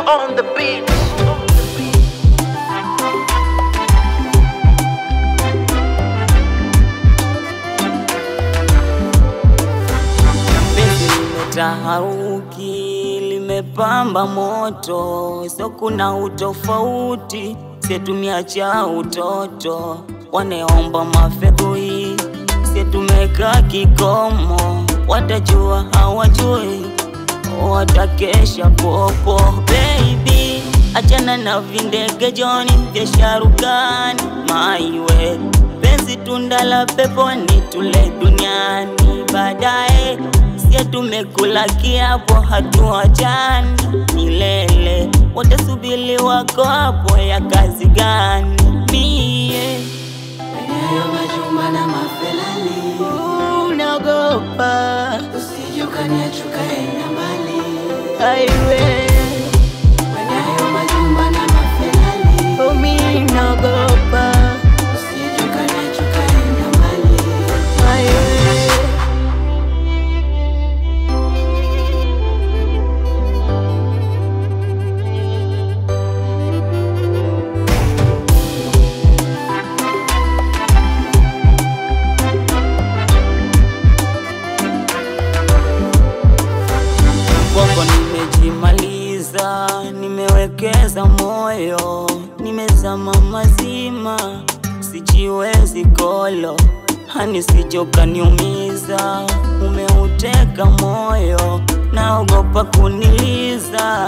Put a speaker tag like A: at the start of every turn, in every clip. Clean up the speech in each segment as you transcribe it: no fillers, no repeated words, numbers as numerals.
A: on the beat.
B: Taharuki limepamba moto, so kuna utofauti, setumia cha utoto. Waneomba mafedhui, setumeka kikomo. Watajua hawajui, watakesha popo. Baby, achana na vindege Johnny vya Sharukani. Maiwe, penzi tunda la peponi, tule duniani baadaye. Sia tumekula kiapo hatuachani milele. Watasubili wako hapo ya kazi gani? Mie
C: Hayo majumba na mafelali
B: unagopa,
C: usije ukaniacha ukaenda mbali.
B: aiwe
C: Hayo majumba na mafelali
B: mimi nagopa,
C: usije ukaniacha ukaenda mbali.
B: aiwe kwako nimejimaliza, nimewekeza moyo, nimezama mazima, sijiwezi kolo, hani sijoka niumiza. Umeuteka moyo, naogopa kuniliza,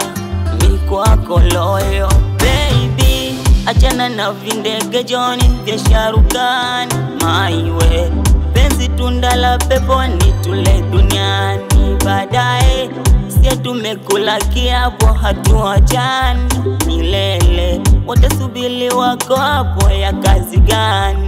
B: mi kwako loyo. Baby, achana na vindege Johnny vya Sharukani. Maiwe, penzi tunda la peponi, tule duniani baadaye. Sia tumekula kiapo hatuachani milele. Watasubili wako hapo ya kazi gani?